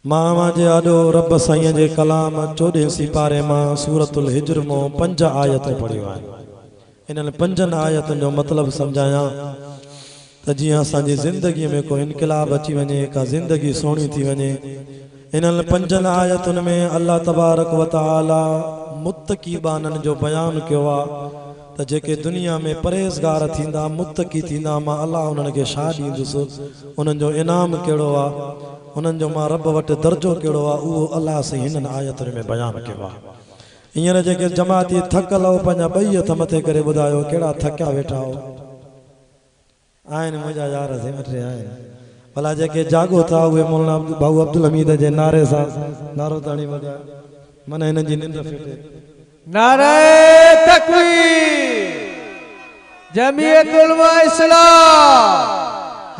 मामा जे आडो रब साईं जे कलाम 14 सिपारे मां सूरतुल हिज्र मो 5 आयतूं पढ़ियो आहे। इन 5 आयतुनि जो मतलब समझाया त जीअं असांजी ज़िंदगी में को इनकलाब अची वञे, का ज़िंदगी सोहणी थी वञे। इन 5 आयतुनि में अल्लाह तबारक व तआला मुत्तकी बानन जो बयान कयो आहे त जेके दुनिया में परहेज़गार थींदा, मुत्तकी थींदा, मां अल्लाह उन्हनि खे छा ॾींदुसि, उन्हनि जो इनाम कहिड़ो आहे, उन्हनि जो मां रब वटि दर्जो कहिड़ो आहे, उहो अल्लाह साईं हिननि आयतुनि में बयान कयो आहे। हींअर जेके जमाती थकल हो पंहिंजा ॿई हथ मथे करे ॿुधायो कहिड़ा थकिया वेठा हो। आहिनि मुंहिंजा यार सिमटे आहिनि भला जेके जागो था उहे मौलाना भाऊ अब्दुल हमीद जे नारे सां नारो ताणी वॼाए माना हिननि जी निंड फिटे। नारे तकबीर। जमीयत उलमा इस्लाम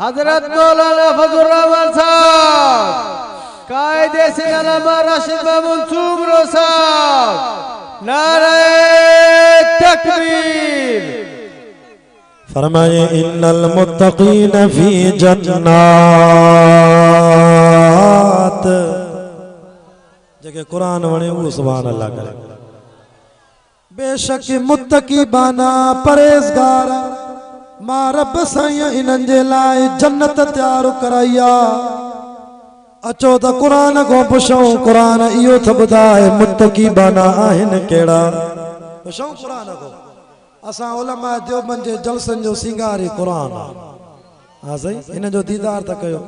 हजरत मौलाना फजल रहमान साहब, कायदे से अल्लामा राशिद महमूद सुमरो साहब, नारे तकबीर। फरमाए इन्नल मुत्तकीन फी जन्नात। जेके कुरान वणे वो सुभान अल्लाह करे। बेशक मुत्तकी बाना परहेज़गार मां रब साईं इन्हनि जे लाइ जन्नत तैयार कराई आहे। अचो त कुरान को पुछूं, कुरान इहो त ॿुधाए मुत्तकी बाना आहिनि कहिड़ा। पुछूं कुरान को। असां उलमा देवबंद जे जलसनि जो सिंगार ई कुरान आहे। हा साईं, इन जो दीदार त कयो।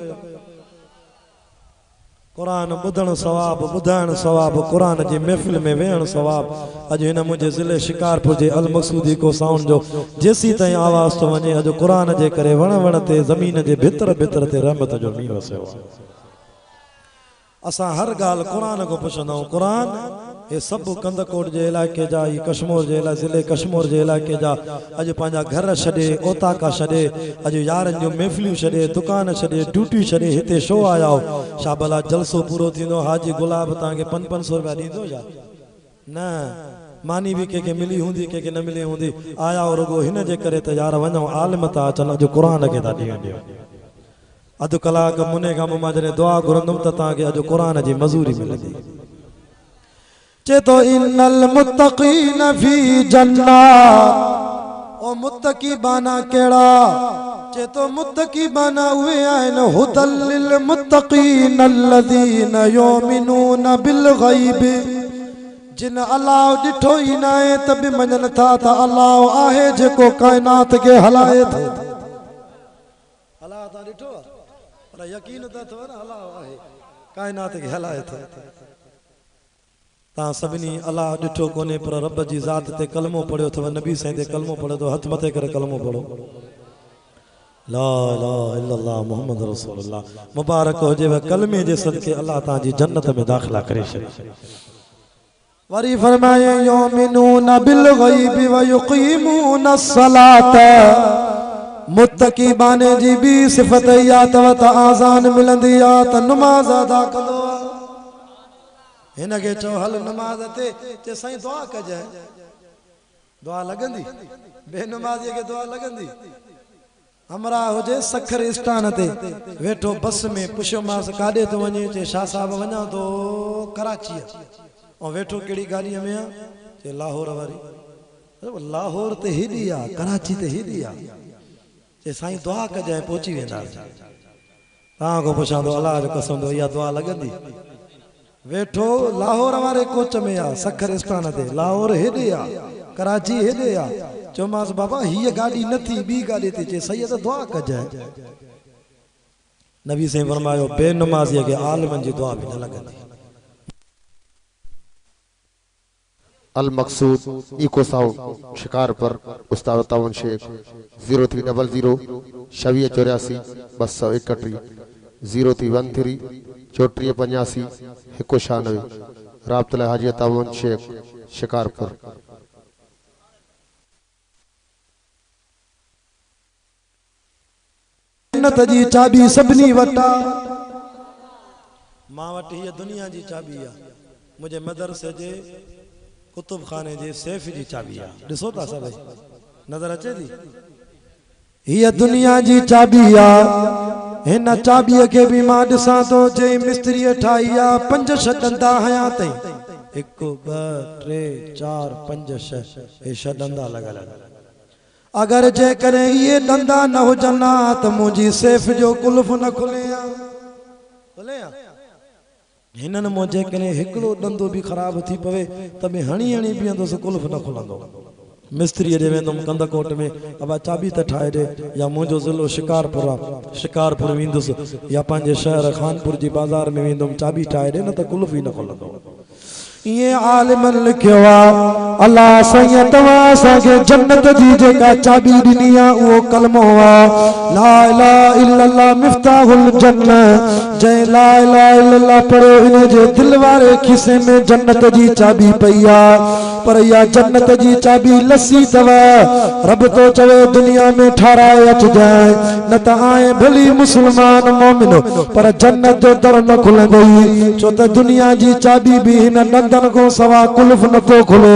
कुरान ॿुधण सवाब, ॿुधाइण सवाब, कुरान जी महफ़िल में वेहण सवाब। अॼु हिन मुंहिंजे ज़िले शिकारपुर जे अल मक़सूदी को साउंड जो जेसी ताईं आवाज़ तो वञे, अॼु कुरान जे करे वण वण ते ज़मीन जे भितर भितर ते रहमत जो मींहुं वसियो आहे। असां हर ॻाल्हि कुरान को पुछंदा आहियूं। कुरान ये सब कंदकोट जे इलाइक़े जा, ये कश्मीर जे ज़िले कश्मीर जे इलाइक़े जा अॼु पंहिंजा घर छॾे, ओताका छॾे, अॼु यारनि जूं महफ़िलियूं छॾे, दुकान छॾे, ड्यूटी छॾे हिते छो आया हो? छा भला जलसो पूरो थींदो हाजी गुलाब तव्हांखे 500 रुपया ॾींदो या न? मानी भी के मिली हूंदी, के न मिली हूंदी। आया हो रुगो हिन जे करे त यार वञो आलिम था अचनि, अॼु क़ुरान खे था ॾियनि। अधु कलाक मुने खां मां जॾहिं दुआ घुरंदुमि त तव्हांखे अॼु क़ुरान जी मज़ूरी मिलंदी। चेतो इन्नल मुत्तकीन फी जन्नात। ओ मुत्तकी बाना केड़ा? चेतो मुत्तकी बाना उहे आहिनि हुदल लिल मुत्तकीन अल्लज़ीन युमिनून बिल गैब। जिन अल्लाह ॾिठो ई न आहे त बि मञनि था त अल्लाह आहे जेको काइनात खे हलाए थो। अल्लाह तव्हां ॾिठो आहे पर यकीन त अथव न अल्लाह आहे काइनात खे हलाए थो। तव्हां सभिनी अल्लाह ॾिठो कोन्हे पर रब जी ज़ात ते कलमो पढ़ियो अथव। नबी साईं ते कलमो पढ़ियो अथव। हथ मथे करे कलमो पढ़ो। ला इलाहा इल्लल्लाह मुहम्मद रसूलुल्लाह। मुबारक हुजेव कलमे जे सदके अल्लाह तव्हांजी जन्नत में दाख़िला करे छॾे। वरी फरमाए युमिनून बिल गैब व युक़ीमून अस्सलात। मुत्तकी बाने जी भी सिफ़त या अथव त आज़ान मिलंदी आहे त नमाज़ अदा कंदो आहे। हिन खे चओ हल नमाज़ ते चे साईं दुआ कजाए। दुआ लगंदी? बेनमाज़ीअ खे दुआ लगंदी? हमरा हुजे सखर स्टान ते वेठो बस में पुछो मास काॾे तो वञे? चे शाह साहब वञा तो कराची। ऐं वेठो कहिड़ी गाॾीअ में आहे? चे लाहौर वारी। लाहौर ते हेॾी आहे, कराची ते हेॾी आहे। चे साईं दुआ कजाए पहुची वेंदासीं। तव्हां खां पुछां थो अलाह जो कसम थो इहा दुआ लगंदी? वेठो लाहौर वारे कोच में आ, सखर स्टान ते। लाहौर हेॾे आ, कराची हेॾे आ। चयोमांसि बाबा हीअ गाॾी नथी, ॿी गाॾी थी। चे सही त दुआ कजाए। नबी साईं फरमायो बेनमाज़ीअ खे आलिमनि जी दुआ बि न लगंदी। अल मकसूद इको साउंड शिकारपुर उस्ताद तावन शेख 0300 2684 231 0313 3485 196 राब्ता हाजी तावन शेख शिकारपुर। जन्नत जी चाबी सभिनी वटि आहे। मां वटि हीअ दुनिया जी चाबी आहे। मुंहिंजे मदरसे जे कुतुब खाने जे सेफ जी चाबी आहे। ॾिसो था सभई, नज़र अचे थी? हीअ दुनिया जी चाबी आहे। हिन चाबीअ खे बि मां ॾिसां थो जे मिस्त्रीअ ठाही आहे 5-6 ॾंदा हयां ताईं 1 2 3 4 5 6 हे 6 ॾंदा लॻल अगर जे करे ये ॾंदा न हुजन त मुंहिंजी सेफ जो कुल्फ न खुले हिनन मो जे करे हिकिड़ो ॾंदो बि ख़राब थी पवे त बि हणी हणी बीहंदुसि कुल्फ न खुलंदो मिस्त्रीअ ॾे वेंदुमि कंदकोट में अबा चाबी त ठाहे ॾे या मुंहिंजो ज़िलो शिकारपुर आहे शिकारपुर वेंदुसि या पंहिंजे शहर खानपुर जी बाज़ार में वेंदुमि चाबी ठाहे ॾे न त कुल्फ ई न खुलंदो ये आलिमन लिखियो आहे अल्लाह साईं तव्हां असांखे जन्नत जी जेका चाबी ॾिनी आहे उहो कलमो आहे ला इलाहा इल्लल्लाह मिफ्ताहुल जन्नत जय ला इलाहा इल्लल्लाह पढ़ो इन जे दिल वारे खिसे में जन्नत जी चाबी पई आहे पर या जन्नत जी चाबी लसी तव रब तो चवे दुनिया में ठाराए अचजाए न त आए भली मुसलमान मोमिन पर जन्नत जो दर न खुलंदई छो त दुनिया जी चाबी भी हिन नंदन को सवा कुल्फ न तो खुले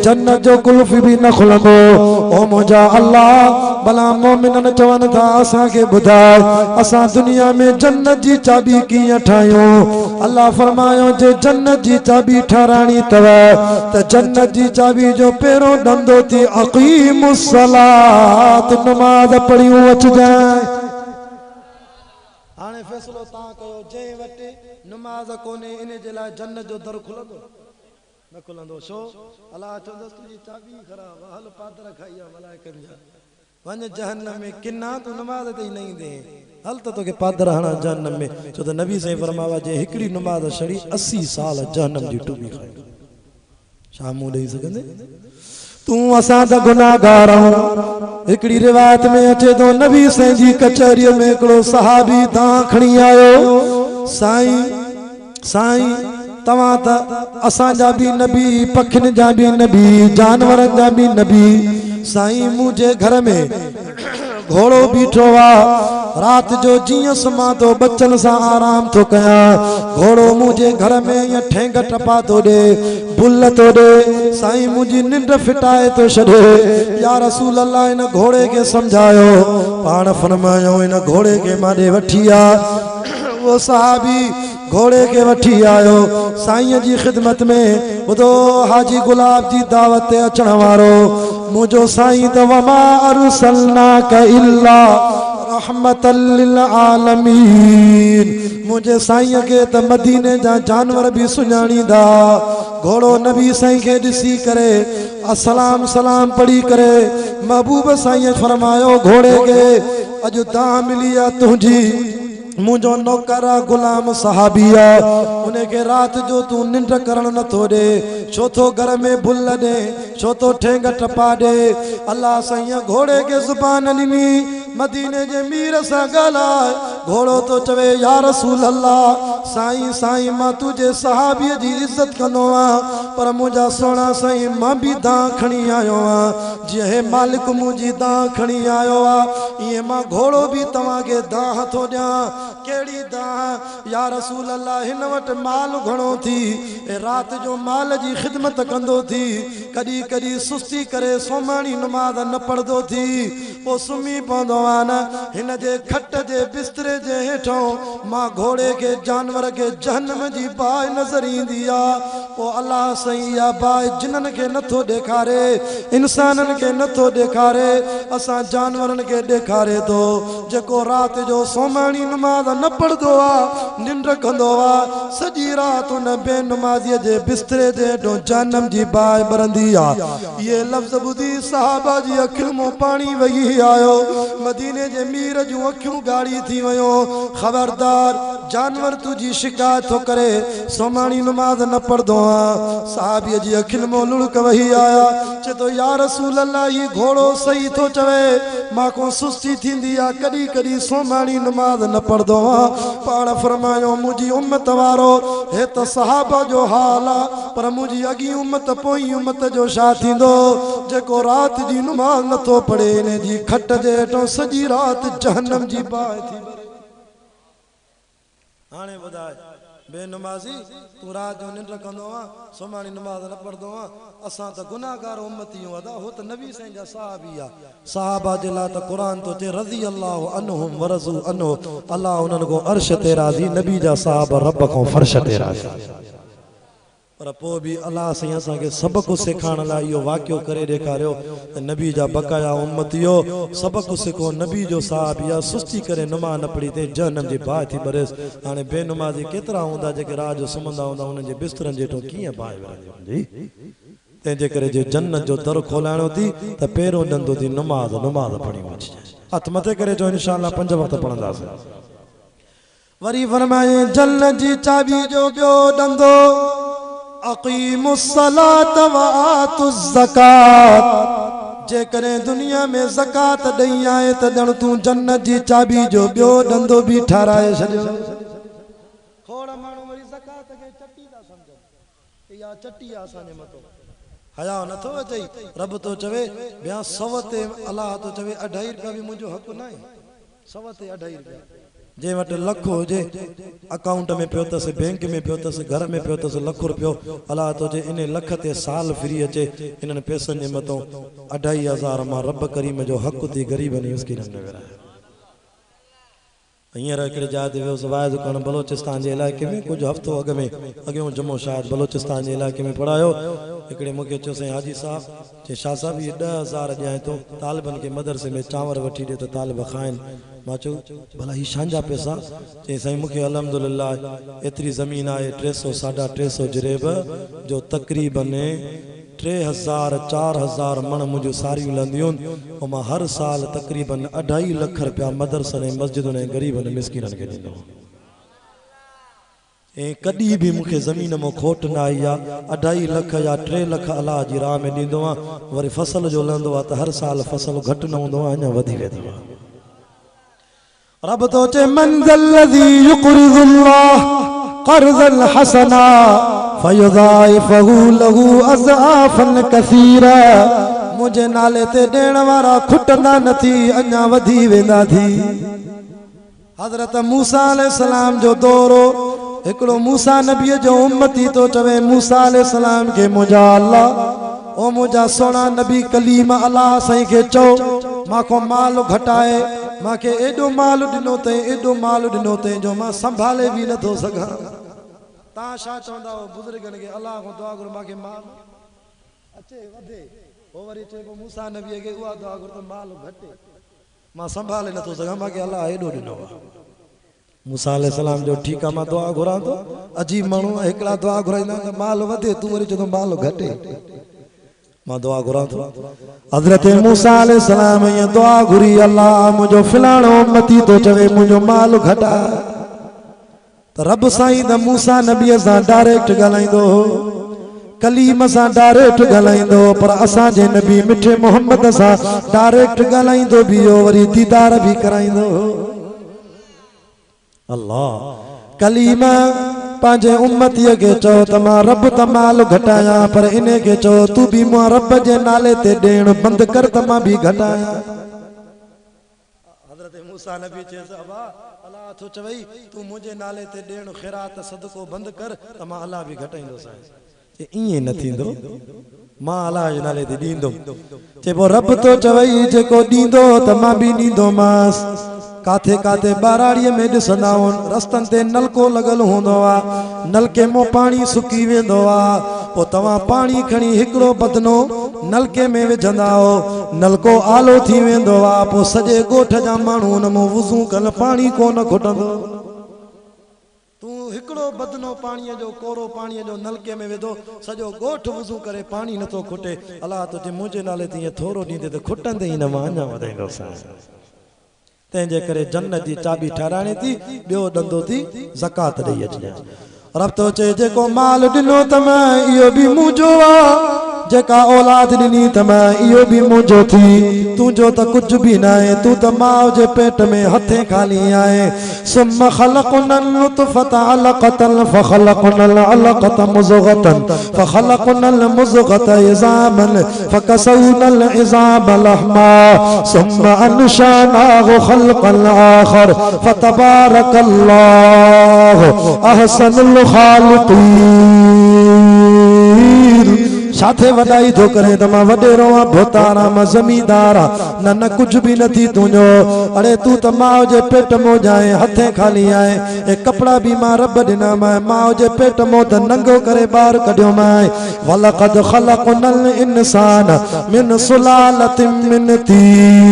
जन्नत जो कुल्फ भी न खुलंदो ओ मुंहिंजा अल्लाह भला मोमिनन चवन था असां के बुधाए असां दुनिया में जन्नत जी चाबी कीअं ठाहियूं अल्लाह फरमायो जे जन्नत जी चाबी ठाराणी तव त जन्नत जी चाबी जो पेरो ॾंदो थी अक़ीमुस सलात नमाज पढ़ियूं अचजाए हाणे फैसलो तव्हां कयो जंहिं वटि नमाज कोन्हे इन जे लाइ जन्नत जो दर खुलंदो न खुलंदो छो अल्लाह चवंदुसि तुंहिंजी चाबी ख़राब आहे हल पादर खाई आहे मलाइकनि जा वञ जहन्नम में किना तूं नमाज ते न ईंदे हल त तोखे पादर हणा जहन्नम में छो त नबी साईं फरमावा जे हिकिड़ी नमाज छड़ी 80 साल जहन्नम जी टुबी खाई छा मुंहुं ॾेई सघंदे तूं असां त गुनाहगार आहियूं हिकिड़ी रिवायत में अचे थो नबी साईं जी कचहरीअ में हिकिड़ो सहाबी दां खणी आयो साईं साईं तव्हां त असांजा बि नबी पखियुनि जा बि नबी जानवरनि जा बि नबी साईं मुंहिंजे घर में घोड़ो बीठो आहे रात जो जीअं सुम्हां थो बचन सां आराम थो कयां घोड़ो मुंहिंजे घर में ईअं ठेंग टपा थो ॾे बुल थो ॾे साईं मुंहिंजी निंड फिटाए थो छॾे या रसूल अल्लाह इन घोड़े खे सम्झायो पाण फरमायो इन घोड़े खे माॾे वठी आ वो सहाबी घोड़े के वठी आयो साईं जी खिदमत में ॿुधो हाजी गुलाब जी दावत ते अचण वारो मुंहिंजो साईं त वमा अरसलनाका इल्ला रहमतल लिल आलमीन मुझे साईं के त मदीने जा जानवर भी सुञाणींदा घोड़ो नबी साईं के ॾिसी करे अस्सलाम सलाम पढ़ी करे महबूब साईं फरमायो घोड़े के अॼु दां मिली आहे तुंहिंजी मुझो नौकर गुलाम सहाबिया उन्हें के रात जो तू निंड करण न थो दे छो तो घर में बुल दे छो तो ठेंग टपा दे अल्लाह साईं घोड़े के जुबान ॾिनी मदीने जे मीर सां ॻाल्हाए घोड़ो तो चवे या रसूल अल्लाह साईं साईं मां तुझे सहाबीअ जी इज्जत कंदो आहियां पर मुंहिंजा सोना साईं मां भी दां खणी आयो आहियां जीअं हे मालिक मुंहिंजी दां खणी आयो आहे ईअं मां घोड़ो भी तव्हांखे दां थो ॾियां केड़ी दां या रसूल अल्लाह हिन वट माल घणो थी रात जो माल जी खिदमत कंदो थी कदी कदी सुस्ती करे सोमाणी नमाज न पढ़दो थी पो सुमी पवंदो आ न हिन जे खट जे बिस्तरे जे हेठों मां घोड़े के जानवर के जहन्नम जी बाहि नजर ईंदी आ पो अल्लाह सही या बाहि जिनन के नथो ॾेखारे इंसानन के नथो ॾेखारे असां जानवरन के ॾेखारे थो जेको रात जो सोमाणी नमाज न पढ़दो आ निंड कंदो आ सॼी रात उन बेनमाज़ीअ जे बिस्तरे जे हेठों जहन्नम जी बाहि बरंदी आ ये लफ़्ज़ ॿुधी सहाबा जी अखियुनि मां पाणी वही आयो मदीने जे मीर जूं अखियूं ॻाढ़ी थी वियो खबरदार जानवर तुझी शिकायत थो करे सोमाणी नमाज न पढ़दो आ सहाबीअ जी अखियुनि मां लुड़क वही आया चए तो या रसूल अल्लाह ही घोड़ो सही थो चवे मां को सुस्ती थींदी आ कॾहिं कॾहिं सोमाणी नमाज न पढ़दो आ पाण फरमायो मुंहिंजी उम्मत वारो हे त सहाबा जो हाल आ पर मुंहिंजी अॻी उम्मत पोई उम्मत जो छा थींदो जेको रात जी नमाज नथो पढ़े इन जी खट जे हेठों सॼी रात जहन्नम जी बाहि थी हाणे ॿुधाए बेनमाज़ी तू रात जो निंड कंदो आ सुमाणी नमाज न पढ़दो आ असां त गुनाहगार उम्मती आहियूं अदा हो त नबी साईं जा सहाबी आ सहाबा जे लाइ त क़ुरान तो चे रज़ी अल्लाहु अन्हुम वरज़ू अन्हु अल्लाह उन्हनि को अर्श ते राज़ी नबी जा सहाबा रब को फर्श ते राज़ी पर पोइ बि अल्लाह साईं असांखे सबक़ सेखारण लाइ इहो वाक़ियो करे ॾेखारियो त नबी जा बक़ाया उम्मतियो सबक़ सिखो नबी जो साहब या सुस्ती करे नुमाज़ न पढ़ी ते जहन्नम जी बाहि थी भरेसि हाणे बेनुमाज़ी केतिरा हूंदा जेके रात जो सुम्हंदा हूंदा उन्हनि जे बिस्तरनि जेठो कीअं बाहि विरहंदी हूंदी तंहिंजे करे जे जन्नत जो दर खोलाइणो थी त पहिरियों ॾंदो थी नुमाज़ पढ़ी अची हथ मथे करे चओ इंशाअल्लाह 5 वक़्त पढ़ंदासीं वरी फरमाए जन्नत जी चाबी जो ॿियो ॾंदो अक़ीमुस्सलात व आतुज़ ज़कात जेकरे दुनिया में ज़कात ॾई आए त ॼण तूं जन्नत जी चाबी जो ॿियो ॾंदो बि ठाराए छॾियो खोड़ माण्हू वरी ज़कात खे चटी था सम्झनि इहा चटी आहे असांजे मथां हया नथो अचई रब तो चवे ॿिया 100 ते अलाह तो चवे 2.5 रुपया बि मुंहिंजो हक़ न आहे 100 ते 2.5 रुपया जे वटि लख हुजे अकाउंट में पियो अथसि बैंक में पियो अथसि घर में पियो अथसि लख रुपयो अलाह तो जे इन लख ते साल फ्री अचे इन्हनि पैसनि जे मथां 2500 मां रब करीम जो हक़ थी ग़रीबनि मिस्किननि में विराए हींअर हिकिड़े जाइ ते वियोसि वाइज़ करणु बलोचिस्तान जे इलाइक़े में कुझु हफ़्तो अॻु में अॻियों जुमो शायदि बलोचिस्तान जे इलाइक़े में पढ़ायो हिकिड़े मूंखे चयो साईं हाजी साहब जे शाह साहब इहे 10,000 ॾियां थो तालिबनि खे मदरसे में चांवर वठी ॾिए त तालिब खाइनि मां चयो भला ही शांजा पैसा चई साईं मूंखे अल्हम्दुलिल्लाह एतिरी ज़मीन आहे 300 साढा 300 जरेब जो तक़रीबन 3,000-4,000 मण मुझे सारियूं लंदियूं और मां हर साल तकरीबन 2.5 लाख रुपया मदरसनि ऐं मस्जिदुनि ऐं ग़रीबनि मिस्किननि खे ॾींदो ऐं कॾहिं बि मूंखे ज़मीन में खोट न आई आहे 2.5 लाख या 3 लाख अलाह जी राह में ॾींदो आहियां वरी फसल जो लहंदो आहे त हर साल फसल घटि न हूंदो आहे अञा वधी वेंदो आहे रब तो चे मन ज़ल्लज़ी युक़रिज़ुल्लाह क़र्ज़न हसना फयुज़ाइफ़हु लहू अज़आफ़न कसीरा मुझे नाले ते ॾियण वारा खुटंदा नथी अञा वधी वेंदा थी हज़रत मूसा अलैहिस्सलाम जो दौरो हिकिड़ो मूसा नबी जो उम्मती तो चवे मूसा अलैहिस्सलाम के मुंहिंजा अल्लाह ओ मुंहिंजा सोना नबी कलीम अल्लाह साईं खे चओ मां माल घटाए मांखे एॾो माल ॾिनो अथई जो मां संभाले बि नथो सघां तव्हां छा चवंदा हो बुज़ुर्गनि खे अल्लाह खां दुआ घुर मांखे माल अचे वधे पोइ वरी चइबो मूसा नबीअ खे उहा दुआ घुर त माल घटे मां संभाले नथो सघां मांखे अल्लाह एॾो ॾिनो आहे मूसा अलैहिस्सलाम जो ठीकु आहे मां दुआ घुरां थो अजीब माण्हू हिकिड़ा दुआ घुराईंदा त माल वधे तूं वरी चवंदो माल घटे मां दुआ घुरां थो हज़रत मूसा अलैहिस्सलाम ईअं दुआ घुरी अल्लाह मुंहिंजो फिलाणो उम्मती तो चवे मुंहिंजो माल घटा त रब साईं त मूसा नबीअ सां डायरेक्ट ॻाल्हाईंदो हो कलीम सां डायरेक्ट ॻाल्हाईंदो पर असांजे नबी मिठे मोहम्मद सां डायरेक्ट ॻाल्हाईंदो बि हो वरी दीदार बि कराईंदो हो अल्लाह कलीम पंहिंजे उम्मतीअ खे चओ त मां रब त माल घटायां पर इन खे चओ तूं बि मां रब जे नाले ते ॾियण बंदि कर त मां बि घटायां हज़रत मूसा नबी चयसि अबा अल्लाह तो चवई तूं मुंहिंजे नाले ते ॾियण ख़ैरात सदको बंदि कर त मां अल्लाह बि घटाईंदोसि ईअं न थींदो मां अल्लाह जे नाले ते ॾींदुमि चइबो रब तो चवई जेको ॾींदो त मां बि ॾींदोमांसि काथे काथे बाराड़ीअ में ॾिसंदा आहिनि रस्तनि ते नलको लॻल हूंदो आहे नलके मां पाणी सुकी वेंदो आहे पोइ तव्हां पाणी खणी हिकिड़ो बदनो नलके में विझंदा हो नलको आलो थी वेंदो आहे पोइ सॼे ॻोठ जा माण्हू हुन मां वुज़ू कनि पाणी कोन खुटंदो तूं हिकिड़ो बदनो पाणीअ जो कोरो पाणीअ जो नलके में विधो सॼो ॻोठ वुज़ू करे पाणी नथो खुटे अलाह तुंहिंजे मुंहिंजे नाले ते ईअं थोरो ॾींदे त खुटंदे ई न मां अञा वधाईंदोसि तंहिंजे करे जन्नत जी चाबी ठाराइणी थी ॿियो ॾंदो थी ज़कात ॾेई अचिजे रब तो चए जेको माल ॾिनो त मां इहो बि मुंहिंजो आहे जेका औलाद ॾिनी त मैं इहो बि मुंहिंजो थी तुंहिंजो त कुझु बि न आहे तूं त माउ जे पेट में हथे खाली आहे सुम्म ख़लक़नल नुतफ़त अलक़तन फ़ख़लक़नल अलक़त मुज़ग़तन फ़ख़लक़नल मुज़ग़त इज़ामन फ़कसौनल इज़ाम लहमा सुम्म अंशअनाहु ख़ल्क़न आख़र फ़तबारकल्लाहु अहसनुल ख़ालिक़ीन। साथे वॾाई थो करे त मां वॾेरो आं भोतारा मां ज़मींदार आं न कुझु बि नथी तुंहिंजो अड़े तूं त माउ जे पेट मों जाए हथे खाली आहे ए कपिड़ा बि मां रब ॾिना मां माउ जे पेट मों त नंगो करे ॿाहिरि कढियो मां वलक़द ख़लक़नल इंसान मिन सुलालतिन मिन तीन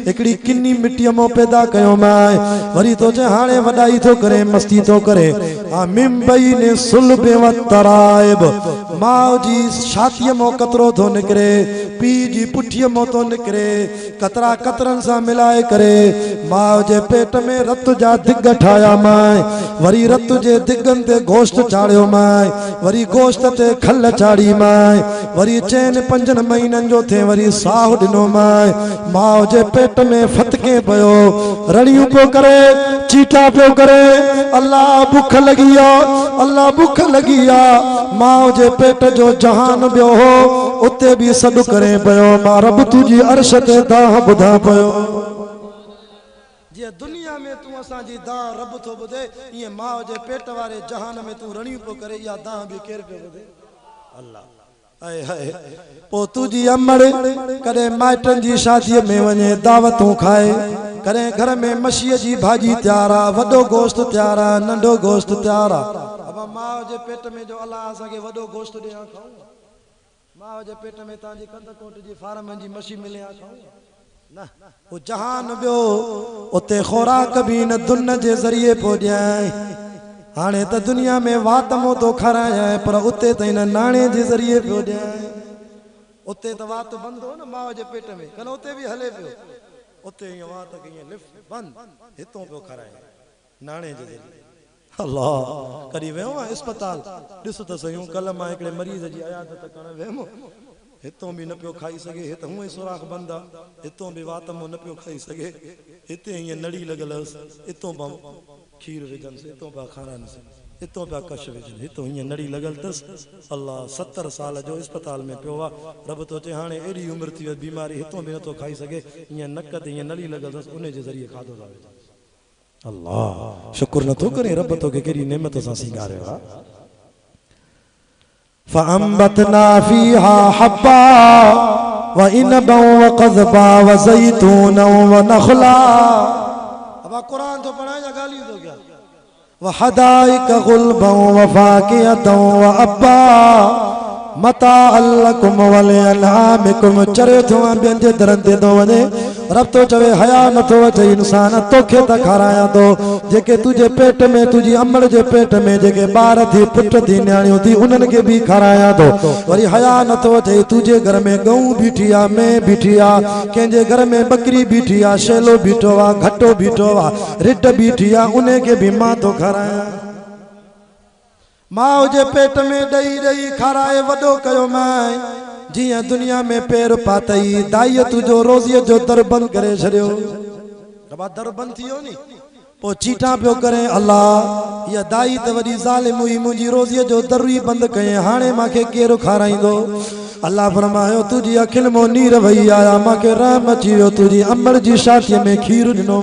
हिकिड़ी किनी मिट्टीअ मों पैदा कयो मां वरी तो जे हाणे वॾाई थो करे मस्ती थो करे मिन बैनि सुल्ब व तराइब माउ जी छातीअ मों कतरो थो निकिरे पीउ जी पुठीअ मों थो निकिरे कतरा कतरनि सां मिलाए करे माउ जे पेट में रत जा दिग ठाहिया मां वरी रत जे दिगनि ते गोश्त चाढ़ियो मां वरी गोश्त ते खल चाढ़ी मां वरी 4-5 महीननि जो थिए वरी साहु ॾिनो मां माउ जे पेट में फतके पियो रड़ियूं पियो करे चीटा पियो करे अल्लाह भुख लगी अल्लाह भुख लगी माउ जे पेट जो जहान ॿियो हो उते भी सॾु करे पियो मां रब तुंहिंजी अर्श ते दाह ॿुधा पियो जे दुनिया में तू असांजी दाह रब थो ॿुधे ईअं माउ जे पेट वारे जहान में तू रड़ियूं पियो करे इहा दाह बि केर पियो ॿुधे अल्लाह आए हाय पो तुझी अमड़ कदे माइटन जी शादी में वने दावतूं खाए कदे घर में मछीअ जी भाजी तैयार आ वडो गोश्त तैयार आ नंढो गोश्त तैयार आ अब माउ जे पेट में जो अल्लाह असा के वडो गोश्त दे खाऊं माउ जे पेट में ताजी कंद कोट जी फार्म जी मछी मिले आ खाऊं ना वो जहान बियो उते खुराक भी न दुन जे जरिए पहुंचाए हाने त दुनिया में वात मो तो खराया है पर उते त इन नाणे जे जरिए पियो ॾियां उते त वात बंद हो न माउ जे पेट में कन उते भी हले पियो उते ईअं वात के ईअं लिफ्ट बंद हितों पियो खराए नाणे जे जरिए अल्लाह कॾहिं वियो आहे अस्पताल ॾिस त सयूं कल मां हिकिड़े मरीज़ जी अयादत करण वियुमि हितों भी न पियो खाई सघे हित हूअं ई सुराख बंद आहे हितों भी वात मो न पियो खाई सघे हिते ईअं नड़ी लॻल हुअसि हितों खीर विझनसि हितों पिया खाराइनि हितों पिया कश विझनि हितों हीअं नड़ी लॻल अथसि अल्लाह 70 साल जो अस्पताल में पियो आहे रब तो चए हाणे एॾी उमिरि थी वई बीमारी हितों बि नथो खाई सघे हीअं नक ते हीअं नड़ी लॻल अथसि उन जे ज़रिए खाधो था विझनि अल्लाह शुक्र नथो करे रब तोखे कहिड़ी नेमत सां सींगारियो आहे فأنبتنا فيها حبا وعنبا وقضبا وزيتونا ونخلا अब कुरान तो पढ़ाया गाली तो क्या वहदाइक गुलबा वफाकियता वअब्बा मताअ लकुम वलिअनआमिकुम चरे थो ॿियनि जे दरनि ते थो वञे रब तो चवे हया नथो अचे इंसान तोखे त खारायां थो जेके तुंहिंजे पेट में तुंहिंजी अमड़ जे पेट में जेके ॿार थी पुट थी न्याणियूं थी उन्हनि खे बि खारायां थो वरी हया नथो अचे तुंहिंजे घर में गऊं बीठी आहे मेंह बीठी आहे कंहिंजे घर में बकरी बीठी आहे शेलो बीठो आहे घटो बीठो आहे रिट बीठी आहे उन खे बि मां थो खारायां माउ जे पेट में ॾई ॾई खाराए वॾो कयो मां जियां दुनिया में पैर पातई दाईअ तुंहिंजो रोज़ीअ जो दर बंदि करे छॾियो दर बंदि थी वियो नी पोइ चीटा पियो करे अल्लाह इहा दाई त वॾी ज़ालिम हुई मुंहिंजी रोज़ीअ जो दर ई बंदि कयईं हाणे मूंखे केरु खाराईंदो अल्लाह फरमायो तुंहिंजी अखियुनि मां नीर वही आया मूंखे रहम अची वियो तुंहिंजी अमड़ जी शादीअ में खीर ॾिनो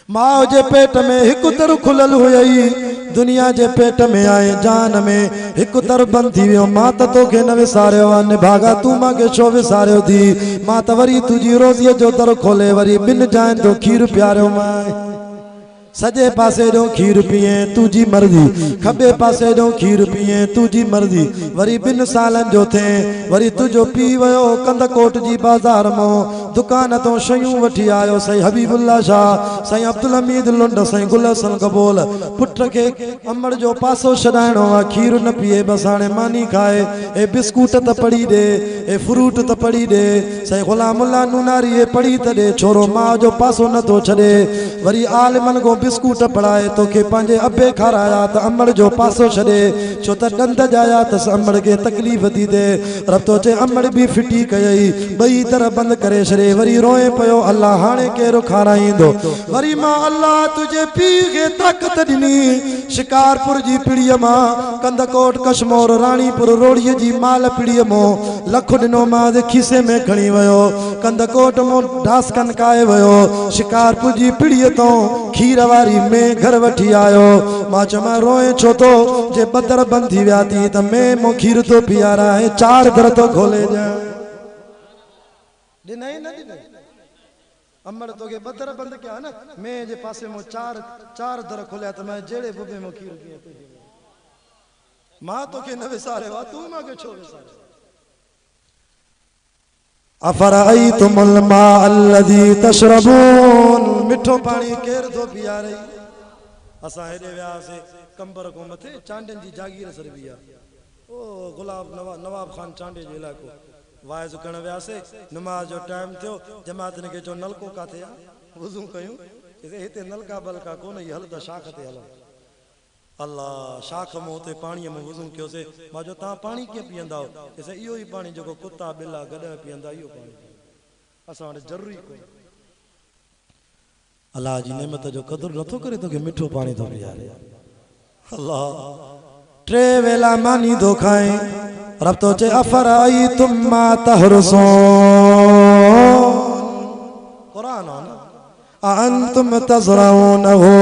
माउ जे पेट में हिकु दर खुलियल हुयई दुनिया जे पेट में आए जान में हिकु दर बंदि थी वियो मां त तोखे न विसारियो आहे निभागा तूं मूंखे छो विसारियो थी मां त वरी तुंहिंजी रोज़ीअ जो दर खोले वरी ॿिनि जाइनि तो खीर पियारियो मां सजे पासे जो खीर पिए तुझी मर्जी खबे पासे जो खीर पिए तुझी मर्जी वरी 2 सालन जो थे वरी तुझो पी वयो कंदकोट जी बाजार मो दुकान तो शयूं वठी आयो सही हबीबुल्ला शाह सही अब्दुल हमीद लुंड सही गुल हसन कबूल पुट के अमड़ जो पासो छडाणो आ खीर न पिए बस हाने मानी खाए ए बिस्कुट त पड़ी दे ए फ्रूट त पड़ी दे सही गुलामुल्ला नूनारी ए पड़ी त दे छोरो मां जो पासो न तो छड़े वरी आलिमन को बिस्कुट पड़ाए तोखे पंहिंजे अबे खाराया त अमड़ जो पासो छड़े छो त डंद जाया त अमड़ के तकलीफ़ थी दे रब तो चे अमड़ भी फिटी कयई बई तरह बंद करे छड़े वरी रोए पयो अल्लाह हाणे केरो खाराईंदो वरी मां अल्लाह तुझे पी के ताकत दिनी शिकारपुर जी पिड़ीअ मां कंदकोट कश्मोर रानीपुर रोड़ीअ जी माल पिड़ीअ मो लख दिनो मां खीसे में खणी वयो कंदकोट मो ढास कनकाए वयो शिकारपुर जी पिड़ीअ तो खीर वारी में घर वठी आयो मां चमा रोए छो तो जे बदर बंद थी विया थी त मैं मो खीर तो पियारा है 4 घर तो खोले जा दिनई न दिनई अमड़ तो के बदर बंद क्या ना मैं जे पासे मो 4 दर खोलिया त मैं जेड़े बुबे मो खीर पिए मां तो के न विसारे वा तू मां के छो विसारे अफराइतुमुल मा अल्लज़ी तशरबून मिठो पानी केर थो पिया रही असां हेॾे वियासीं कंबर को मथे चांडनि जी जागीर सरबिया ओ गुलाब नवाब खान चांडे जो इलाइक़ो वाइज़ करण वियासीं नमाज जो टाइम थियो जमातन खे चयो नलको काथे आहे वुज़ू कयूं हिते नलका बलका कोन हल त शाख ते हलो अल्लाह शाख में उते पानी में वुज़ू कयोसीं मां जो तव्हां पानी कीअं पीअंदा हो इहो ई पानी जेको कुत्ता बिला गॾ पीअंदा इहो पानी असां वटि ज़रूरी कोन्हे अल्लाह जी नेमत जो क़दुरु नथो करे तोखे मिठो पानी थो पीआरे अल्लाह 3 वेला मानी थो खाए रब तो चे अफराइतुम मा तहरुसून कुरान है ना अंतुम तज़राऊनहु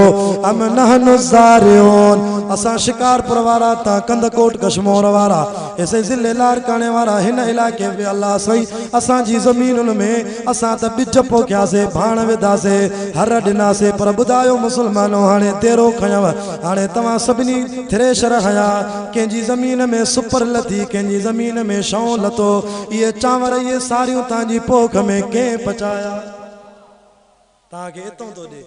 अम नहनु ज़ारिऊन असां शिकारपुर वारा ता कंदकोट कश्मोर वारा ऐसे जिले लारकाने वारा हिन इलाके में अल्लाह सही असां जी ज़मीनुन में असां त बिज पोखियासे भाण विधासे हर दिनासे पर बुधायो मुसलमानो हाने तेरो खयव हाने तवा सबनी थ्रेशर हया केंजी ज़मीन में सुपर लथी केंजी ज़मीन में शौ लतो ये चांवर ये सारियूं तांजी पोख में के पचाया ताके इतों तो दे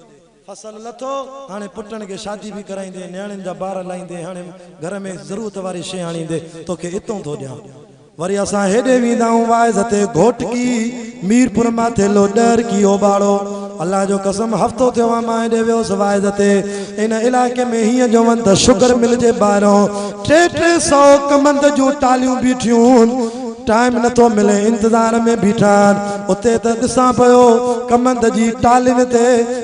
फसल लथो हाने पुटन के शादी भी कराइंदे न्याणन जा बार लाइंदे हाने घर में जरूरत वारी शे आणींदे तोके इतों तो दिया वरी असां हेडे विंदाऊं वाइज़ ते घोट की मीरपुर माथे लो डर की ओबाड़ो अल्लाह जो कसम हफ्तो थियो मां हेडे वियोसि वाइज़ ते इन इलाके में हिय जो वन त शुगर मिल जे ॿाहिरों 300 कमंद जूं टालियूं बीठियूं टाइम न तो मिले इंतजार में बीठा उते त दिसां पयो कमंद जी टालिन ते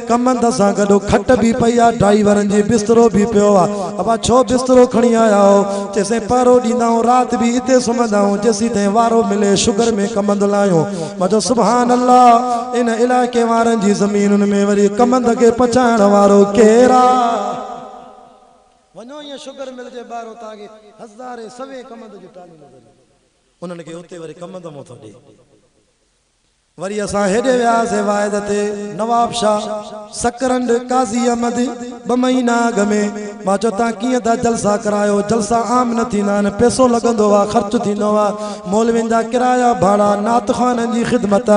कमंद सां गॾु खट भी पई आहे ड्राइवरनि जी बिस्तरो भी पियो आहे अबा छो बिस्तरो खणी आया हो चेसे परो ॾींदाऊं राति भी हिते सुम्हंदाऊं जेसीं ताईं वारो मिले शुगर में कमंद लायूं मजो सुभान अल्लाह इन इलाके वारनि जी ज़मीनुनि में वरी कमंद खे पचाइण वारो केरु आहे वञो ईअं शुगर मिल जे ॿाहिरों तव्हांखे हज़ारे सवे कमंद जूं टालियूं नज़र उन्हनि खे उते वरी कमंद मो थो ॾे वरी असां हेॾे वियासीं वाइद ते नवाब शाह सकरंड काज़ी अहमद 2 महीना अॻ में मां चयो तव्हां कीअं था जलसा करायो जलसा आम न थींदा आहिनि पैसो लॻंदो आहे ख़र्च थींदो आहे मौलवियुनि जा किराया भाड़ा नात ख़ाननि जी ख़िदमत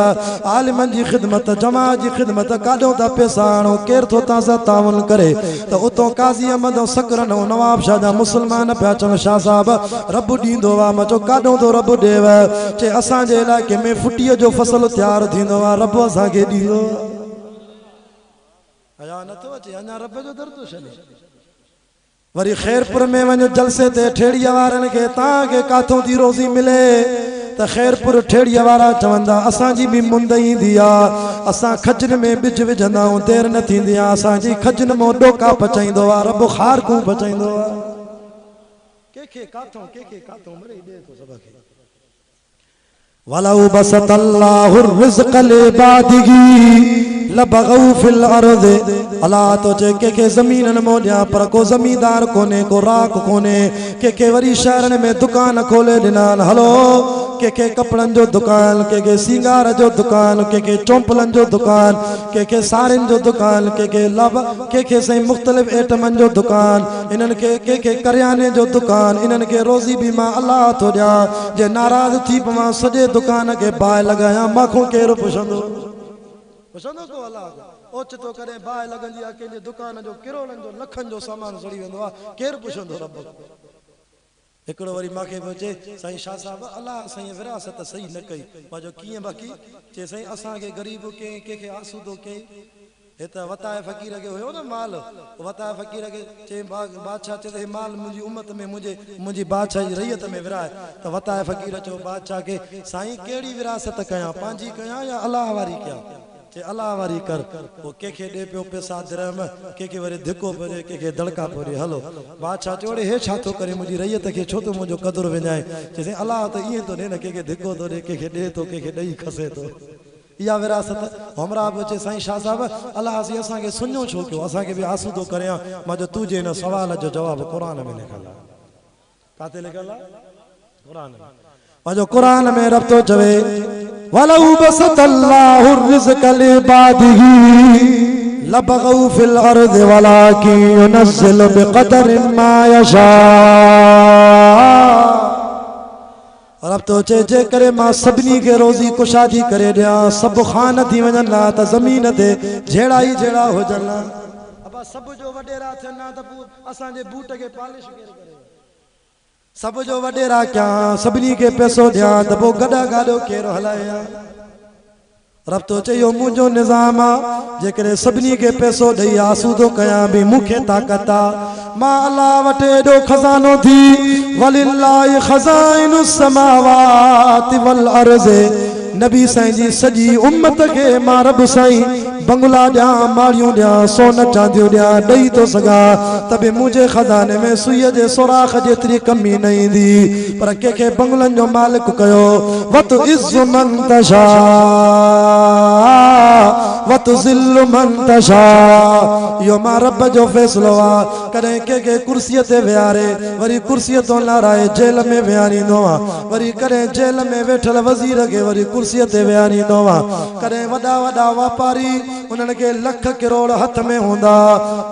आलिमनि जी ख़िदमत जमात जी ख़िदमत काॾों था पैसा आणो केरु थो तव्हां सां ताउन करे त उतो काज़ी अहमद ऐं सकरंड ऐं नवाब शाह जा मुस्लमान पिया चवनि शाह साहब रब ॾींदो आहे मां चयो काॾों थो रब ॾेव चए असांजे इलाइक़े में फुटीअ जो फसल तैयार थींदो आहे रब असांखे ॾींदो हया नथो अचे अञा रब जो दर थो छॾे वरी खैरपुर में वञो जलसे ते ठेड़ीअ वारनि खे तव्हांखे काथों थी रोज़ी मिले त खैरपुर ठेड़ीअ वारा चवंदा असांजी बि मुंद ईंदी आहे असां खजन में बिज विझंदा आहियूं देरि न थींदी आहे असांजी खजन मां ॾोका पचाईंदो आहे रब खारकूं पचाईंदो आहे कंहिंखे काथों मिले ॾे थो सभ खे वलऊ बसतल्लाहु रिज़्क़ लिबादिही लबगौ फिल अर्ज़ अल्लाह तो चे के ज़मीनन मो ॾियां पर को ज़मींदार कोने को राख कोने के वरी शहरन में दुकान खोले ॾिनान हलो के कपड़न जो दुकान के सिंगार जो दुकान के चौंपलन जो दुकान के सारिन जो दुकान के लब के सही मुख्तलिफ आइटमन जो दुकान इनन के करियाने जो दुकान इनन के रोज़ी भी मां अल्लाह तो ॾियां जे नाराज़ थी पवां सॼे दुकान के बाहि लॻायां माखो केरु पुछंदो को अल्लाह ओचितो करे बाहि लॻंदी आहे कंहिंजे दुकान जो किरोड़नि जो लखनि जो सामान सड़ी वेंदो आहे केरु पुछंदो रब एकड़ो वरी माखे पहुंचे साईं शाह साहब अल्लाह साईं विरासत सही न कई माजो कीअं बाकी चे साईं असां के गरीब के के आसूदो के हे त वताए फ़कीर के हुयो न माल वताए फ़कीर के चे बादशाह चे हे माल मुंहिंजी उम्मत में मुंहिंजी बादशाह जी रैयत में विराए त वताए फ़कीर चो बादशाह के साईं केड़ी विरासत कयां पंहिंजी कयां या अल्लाह वारी कयां चे अल्लाह वारी कर वो के दे पियो पैसा दिरहम के वरी धिको परे के दड़का परे हलो बादशाह चोड़े हे छा तो करे मुंहिंजी रैयत के छो तो मुंहिंजो कदुर विञाए चेसि साईं अल्लाह त ईअं तो ॾे न के धिको तो ॾे के ॾे तो के ॾेई खसे तो या विरासत हमरा बचे साईं शाह साहब अल्लाह सी असा के सुनो छो क्यों असा के भी आसूदो करया माजो तुझे न सवाल जो जवाब कुरान में लिखल है काते लिखल है कुरान में माजो कुरान में रब तो चवे वलौ बसतल्लाहु रिज़्क़ लिबादिही लबगौ फिल अर्ज़ि वलाकिन युनज़्ज़िलु बिक़दरिन मा यशा रब तो चे करे मां सभिनी के रोजी कुशादी करे दिया सब खान थी वजन ला त जमीन ते जेड़ा ही जेड़ा हो जला अब सब जो वडेरा थना त असा जे बूट के पॉलिश करे सब जो वडेरा क्या सभिनी के पैसो दिया त पो गडा गाडो केरो हलाया रब तो चयो मुंहिंजो निज़ाम आ जेकरे सभिनी के पैसो दई आसूदो कया भी मुखे ताकत आ मां अल्लाह वटे एडो खजानो थी वलिल्लाहि खजाइनुस समावाति वल अर्ज़ नबी साईं जी सजी उम्मत के मां रब साईं बंगला दिया माड़ियों दिया सोन चांदियों दिया दई तो सगा तबे मुझे खजाने में सुईअ जे सुराख जेतरी कमी न ईंदी पर के बंगलन जो मालिक कयो वत इज़्ज़ु मन तशा वत ज़िल्लु मन तशा यो मां रब जो फैसलो आ कदे के कुर्सी ते विहारे वरी कुर्सी तो लाराए जेल में विहारींदो आ वरी करे जेल में वेठल वजीर के वरी कुर्सी ते विहारींदो आ करे वडा वडा व्यापारी उन्हनि के लख करोड़ हथ में होंदा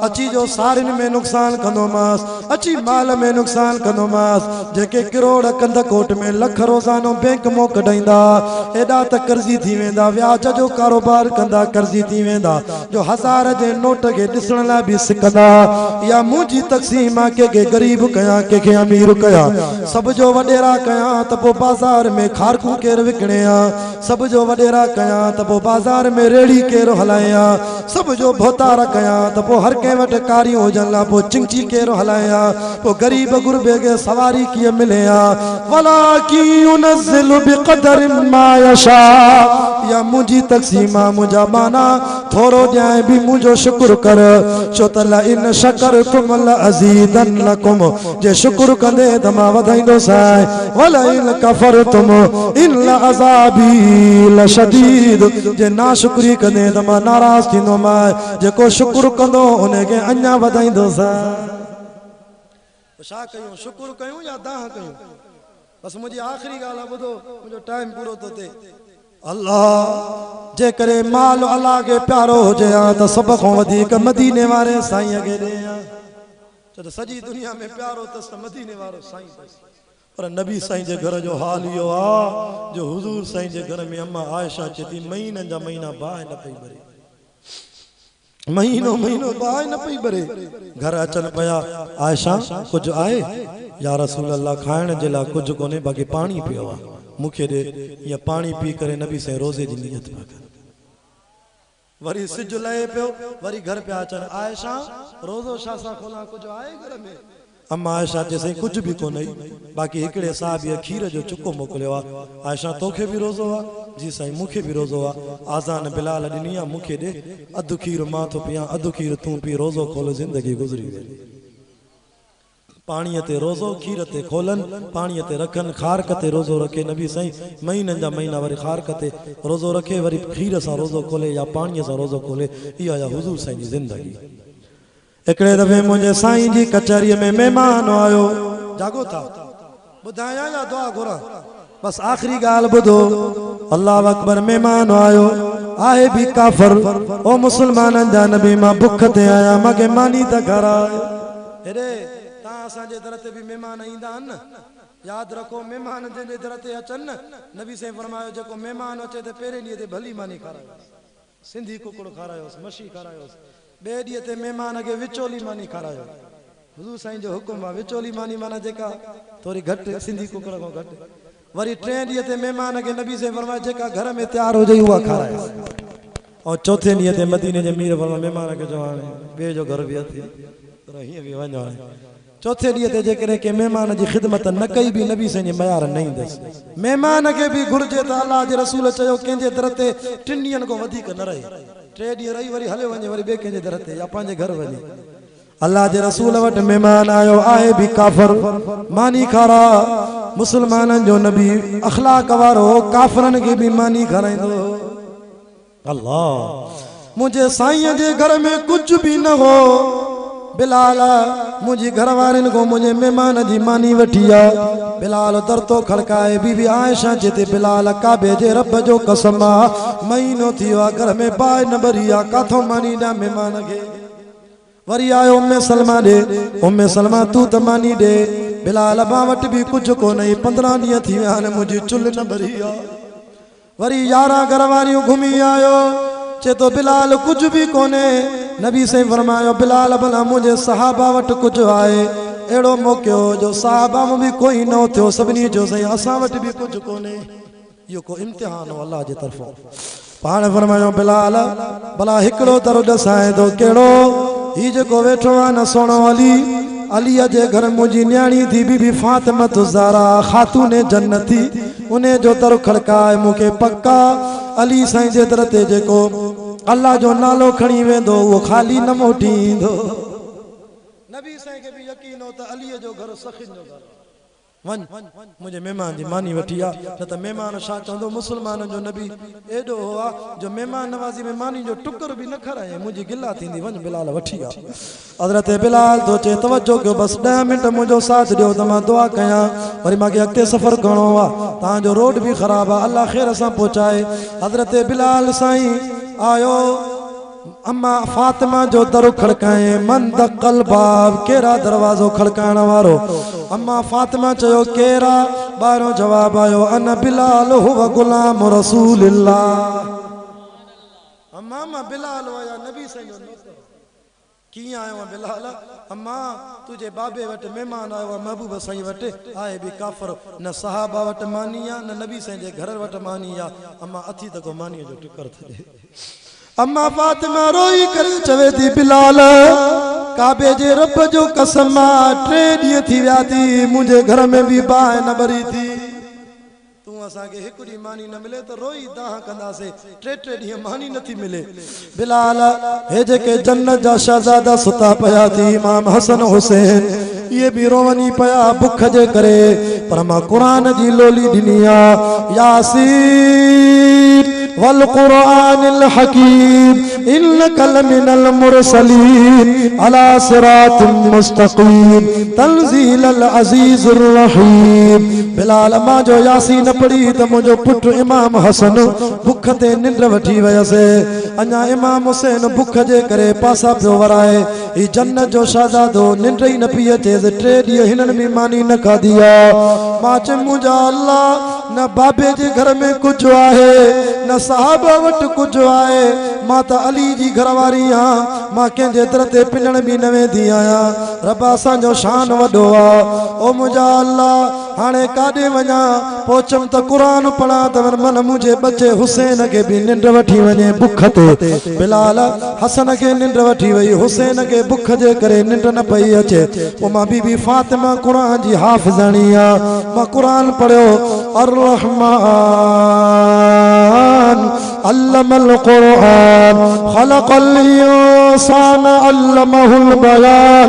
अची जो सारिन में नुकसान कंदो मास अची माल में नुकसान कंदो मास जेके करोड़ कंद कोट में लख रोजानो बैंक मो कढाईंदा एडा त कर्जी थी वेंदा व्याज जो कारोबार कंदा कर्जी थी वेंदा जो हजार जे नोट के दिसण ला भी सिकंदा या मुंजी तकसीम के गरीब कया के अमीर कया सब जो वडेरा कया त पो बाजार में खारकू केर विकणे आ सब जो वडेरा कया त पो बाजार में रेड़ी केर हलाया सब जो भोतार कया त पो हर के वट कारी हो जला पो चिंची केर हलाया पो गरीब गुरबे के सवारी किए मिले आ वला की युनज़िलु बिक़दरिन मा यशा या मुंजी तकसीमा मुंजा माना थोरो जाए भी मुझो शुक्र कर छो त ला इन शकरतुम ला अज़ीदन लकुम जे शुक्र कंदे त मां वधाईंदो साए वला इन कफरतुम इन ला अज़ाबी लशदीद जे ना शुक्री कंदे त मां नाराज थींदो मां जेको शुक्र कंदो उन के अन्या वधाईंदो साए छा कयूं शुक्र कयूं या दाह कयूं बस मुझे आखिरी गाल बुधो मुझो टाइम पूरो तो थे अल्लाह जे करे माल अल्लाह के प्यारो हो जाए तो सब को वधीक मदीने वाले साईं के दे तो सजी दुनिया में प्यारो तस मदीने वालो साईं पर नबी साईं जे घर जो हाल यो आ जो हुजूर साईं जे घर में अम्मा आयशा चती महीनन जा महीना बाहि न पई भरे महीनो महीनो बाहि न पई भरे घर अचन पया आयशा कुछ आए या रसूल अल्लाह खाइण जे ला कुछ कोने बाकी पानी पियो आ मुखे दे या पानी पी करे नबी साईं रोजे जी नियत पा कर वरी सिज लहे पियो वरी घर पे अचन आयशा रोजो शासा खोला कुछ आए घर में अम्मा आयशा जैसे कुछ भी को नहीं बाकी एकड़े साहब ये खीर जो चुको मोकलियो आ आयशा तोखे भी रोजो आ जी साईं मुखे भी रोजो आ आजान बिलाल दिनिया मुखे दे अध खीर मां तो पिया अध खीर तू पी रोजो खोल जिंदगी गुजरी वे पानी ते रोजो खीर ते खोलन पानी ते रखन खारक ते रोजो रखे नबी साईं महीनन जा महीना वरी खारक ते रोजो रखे वरी खीर सा रोजो खोले या पानी सा रोजो खोले इया या हुजूर साईं जी जिंदगी एकड़े दफे मुझे साईं जी कचहरी में मेहमान आयो जागो था बुधाया या दुआ घुरा बस आखिरी गाल बुधो अल्लाह अकबर मेहमान आयो आए भी काफर ओ मुसलमानन जा नबी मां भुख ते आया मगे मानी त घर आयो हेरे असा जे दर ते भी मेहमान ईंदा न याद रखो मेहमान जे दर ते अचन नबी से फरमायो जको मेहमान अचे ते पेरे दी ते भली मानी खारायो सिंधी कुकड़ खारायो मछी खारायो बे दी ते मेहमान के विचोली मानी खारायो हुजूर साईं जो हुकुम आहे विचोली मानी माना जेका थोड़ी घटि सिंधी कुकड़ खां घटि वरी 3 ॾींहं ते महिमान खे नबी साईं फरमाए जेका घर में तयार हुजे उहा खाराए और चौथे ॾींहं ते मदीने जे मीर फरमाए महिमान खे चओ हाणे ॿिए जो घर बि अथी हीअं बि वञो हाणे चौथे ॾींहं ते जेकॾहिं के महिमान जी ख़िदमत न कई बि नबी साईं जी मयार न ईंदसि महिमान खे बि घुर्जे त अलाह जे रसूल चयो कंहिंजे दर ते 3 ॾींहंनि खां वधीक न रहे 3 ॾींहं रही वरी हलियो वञे वरी ॿिए कंहिंजे दर ते या पंहिंजे घर वञे अल्लाह जे रसूल वटि महिमान आयो आहे बि काफ़िर मानी खारा मुसलमाननि जो नबी अखलाक वारो काफ़िरनि खे बि मानी खाराईंदो अल्लाह मुंहिंजे साईं जे घर में कुझु बि न हो बिलाल मुंहिंजी घर वारनि को मुंहिंजे महिमान जी मानी वठी आ बिलाल दरतो खड़काए बीबी आयशा जिते बिलाल काबे जे रब जो कसम महीनो थियो आ घर में बाय न भरी आ काथों मानी ॾा महिमान खे वरी आयो उम्मे सलमा दे उम्मे सलमा तू त मानी दे बिलाल मां वटि बि कुझु कोन्हे 15 ॾींहं थी विया हाणे मुंहिंजी चुल्ह न भरी आ वरी 11 घर वारियूं घुमी आयो चे तो बिलाल कुछ भी कोने नबी से फरमायो बिलाल भला मुझे सहाबा वट कुछ आए एड़ो मौको जो सहाबा में भी कोई न थियो सभनी जो सही असा वट भी कुछ कोने यो को इम्तिहान हो अल्लाह जी तरफों पाण फरमायो बिलाल भला हिकड़ो दर दसाए तो केड़ो ही जो वेठो आ न सोनो अली जे घर मुझी न्याणी थी बीबी फातिमा ज़हरा खातून जन्नती उन्हें जो दर खड़काए मुके पक्का अली साईं जे दर ते जेको अल्लाह जो नालो खणी वेंदो वो खाली न मोटी ईंदो नबी साईं के भी यकीन हो त अली जो घर सखिन जो घर वन मुझे मेहमान जी मानी वठी आ न त मेहमान छा चंदो मुसलमानन जो नबी एडो हुआ जो मेहमान नवाजी में मानी जो टुकर भी न खराए मुझी गिला थींदी वन बिलाल वठी आ हजरत बिलाल तो चे तवज्जो कयो बस 10 मिनट मुझो साथ दियो त मां दुआ कया वरी माके अगते सफर करणो आ ता जो रोड भी खराब आ अल्लाह खैर सा पहुंचाए हजरत बिलाल साईं आयो अम्मा फातिमा जो दर खड़काए मन दकल बाब केरा दरवाजो खड़काण वारो अम्मा फातिमा चयो केरा बारो जवाब आयो अन बिलाल हुव गुलाम रसूलुल्लाह अम्मा मा बिलाल या नबी साईं जो नौकर किया आयो बिलाल अम्मा तुझे बाबे वट मेहमान आयो महबूब साईं वट आए भी काफर न सहाबा वट मानिया न नबी साईं जे घर वट मानिया अम्मा अथी तको मानी जो टुकर थे अम्मा फातिमा रोई कर चवे थी बिलाल काबे जे रब जो कसम 3 ॾींहं थी विया थी मुझे घर में भी बाहि न भरी थी तू असा के हिकड़ी मानी न मिले तो रोई दाह कंदा से 3 ॾींहं मानी न थी मिले बिलाल हे जेके जन्नत जा शहजादा सुता पया थी इमाम हसन हुसैन ये भी रोवनी पया भुख जे करे पर मां कुरान जी लोली दिनिया यासीन वल कुरानिल हकीम इन्नका लमिनल मुरसलीन अला सिरातिम मुस्तकीम तंजीलल अजीजुर रहीम बिलाल मां जो यासीन पढ़ी त मुझो पुट इमाम हसन भुख ते निंड वठी वयसे अना इमाम हुसैन भुख जे करे पासा पियो वराए ई जन्नत जो शहजादो निंड ही न पी अचे 3 ॾींहं हिनन में मानी न खाधी आ मां च मुंहिंजा अल्लाह न बाबे जे घर में कुछ आहे न साहबा वट कुछ आए मां त अली जी घरवारी हां मां कंहिंजे दर ते पिनण भी न वेंदी आहियां रब असां जो शान वॾो आ ओ मुंहिंजा अल्लाह हाणे काॾे वञा पहुचम त कुरान पढ़ा त मन मुंहिंजे बचे हुसैन खे भी निंड वठी वञे भुख ते बिलाल हसन खे निंड वठी वई हुसैन खे भुख जे करे निंड न पई अचे पोइ मां बीबी फातिमा कुरान जी हाफ़िज़ाणी आ मां कुरान पढ़ियो अर रहमान अल्लमल कुरान खलकल इंसान अल्लमहुल बयान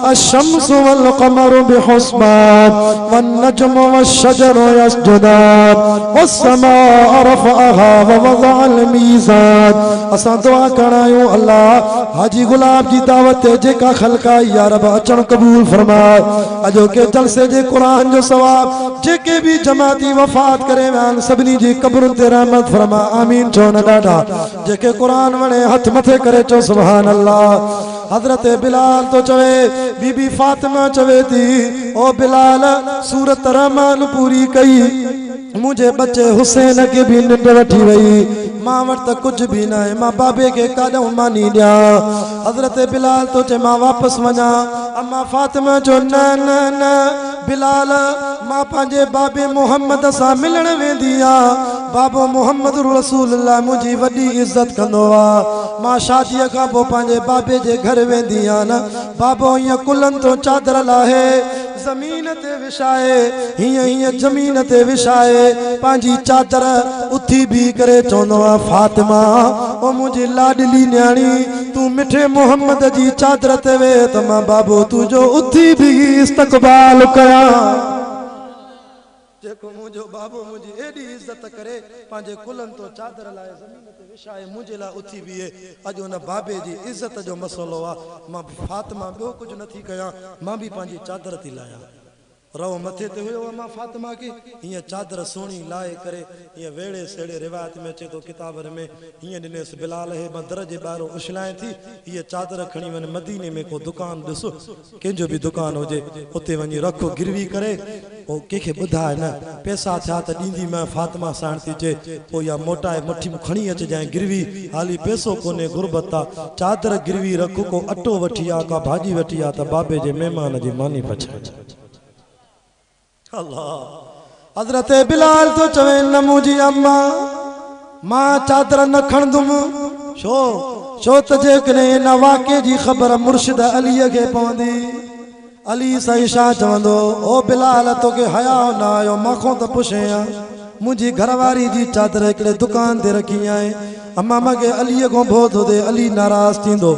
अश-शम्स वल क़मरु बिहुस्बान वन नजमु वश-शजरु यस्जुदान वस-समाअ रफ़अहा व वज़अल मीज़ान असां दुआ करायूं अल्लाह हाजी गुलाब जी दावत जेका खलकाई या रब अचण कबूल फरमा अजो के जलसे जे कुरान जो सवाब जेके भी जमाती वफात करे वन सबनी जी कब्र ते रहमत फरमा आमीन चो न ॾाढा जेके कुरान वणे हथ मथे करे चो सुभान अल्लाह हजरत बिलाल तो चवे बीबी फातिमा चवे थी ओ बिलाल सूरत रहमान पूरी कई मुझे बच्चे हुसैन के भी निंड वठी वई मां वट कुछ भी ना है मां बाबे के काॾों मानी ॾियां हजरत बिलाल तो चे मां वापस वञा अम्मा फातिमा जो न न न बिलाल मां पंहिंजे बाबे मोहम्मद सां मिलण वेंदी आ। बाबो मोहम्मद रसूलुल्लाह मुंहिंजी वॾी इज़त कंदो आ। मां शादीअ खां पोइ पंहिंजे बाबे जे घर वेंदी आ न, बाबो हीअं कुलनि तो चादर लाहे ज़मीन ते विछाए, हीअं ज़मीन ते विछाए पंहिंजी चादर उथी बी करे चवंदो आ फातिमा ओ मुंहिंजी लाडली न्याणी तू मिठे मोहम्मद जी चादर ते वे त मां बाबो तुंहिंजो उथी बी इस्तक़बाल कयां। जेको मुंहिंजो बाबो मुंहिंजी एॾी इज़त करे पंहिंजे कुलनि तो चादर लाइ ज़मीन ते विछाए मुंहिंजे लाइ उथी बीहे, अॼु हुन बाबे जी इज़त जो मसइलो आहे। मां फातिमा ॿियो कुझु नथी कयां, मां बि पंहिंजी चादर थी लायां। रओ मथे ते हुयो मां फातिमा खे हीअं चादर सुहिणी लाहे करे हीअं वेड़े सेड़े रिवायत में अचे थो किताबनि में हीअं ॾिनेसि बिलाल हे मां दर जे ॿाहिरों उछलाए थी हीअ चादर खणी वञ मदीने में को दुकान ॾिस कंहिंजो बि दुकान हुजे उते वञी रखो गिरवी करे पोइ कंहिंखे ॿुधाए न पैसा थिया त ॾींदी मां फातिमा साण थी चए पोइ या मोटाए मठी खणी अचिजांइ गिरवी हाली पैसो कोन्हे गुरबत आहे चादर गिरवी रख को अटो वठी आ का भाॼी वठी आ त बाबे जे महिमान जी मानी पचाए। अल्लाह हज़रत बिलाल तो चवे न मुंहिंजी अम्मा मां चादर न खणंदुमि छो छो त जेकॾहिं इन वाक़े जी ख़बर मुर्शिद अलीअ खे पवंदी अली साईं छा चवंदो ओ बिलाल तोखे हया न आयो माखो त पुछे आ मुंहिंजी घरवारी जी चादर हिकिड़े दुकान ते रखी आहे अम्मा मूंखे अलीअ खां भो थो थिए अली नाराज़ थींदो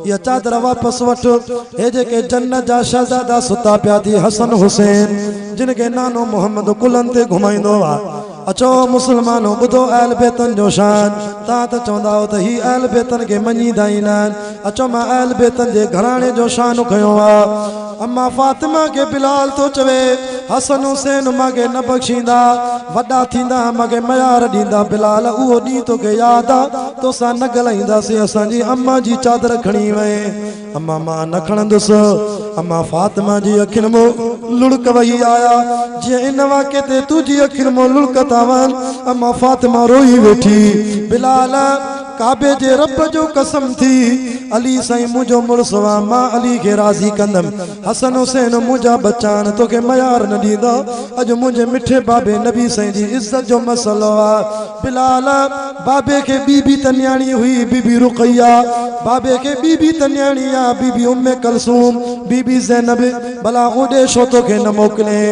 इहा चादर वापसि वठि हे जेके जन्नत जा शहज़ादा सुता पिया थी हसन हुसैन जिन खे नानो मोहम्मद कुलनि ते घुमाईंदो आहे अचो मुसलमानो ॿुधो अहल बैतन जो शान तव्हां त चवंदा हो त ही अहल बैतन खे मञीदा ई न आहिनि अचो मां अहल बैतन जे घराणे जो शान खयो आहे। अम्मा फातिमा के बिलाल तो चवे हसन हुसैन मूंखे न बख़्शींदा वॾा थींदा मूंखे मयार ॾींदा बिलाल उहो ॾींहुं तोखे यादि आहे तोसां न ॻाल्हाईंदासीं असांजी अम्मा जी चादर खणी वए अम्मा मां न खणंदुसि अम्मा फातिमा जी अखियुनि मां लुड़क वही आया जीअं इन वाक़े ते तुंहिंजी अखियुनि मां लुड़क था वहनि अम्मा फातिमा रोई वेठी बिलाल काबे जे रब जो कसम थी अली साईं मुंहिंजो मुड़ुस वा मां अली खे राज़ी कंदमि हसन हुसैन मुंहिंजा बच्चा आहिनि तोखे मयार न ॾींदा अॼु मुंहिंजे मिठे बाबे नबी साईं जी इज़त जो मसइलो आहे। बिलाल बाबे खे बीबी त न्याणी हुई बीबी रुक़ैया बाबे खे बीबी त न्याणी आहे बीबी उम्मे कलसूम बीबी ज़ैनब भला ओॾे छो तोखे न मोकिले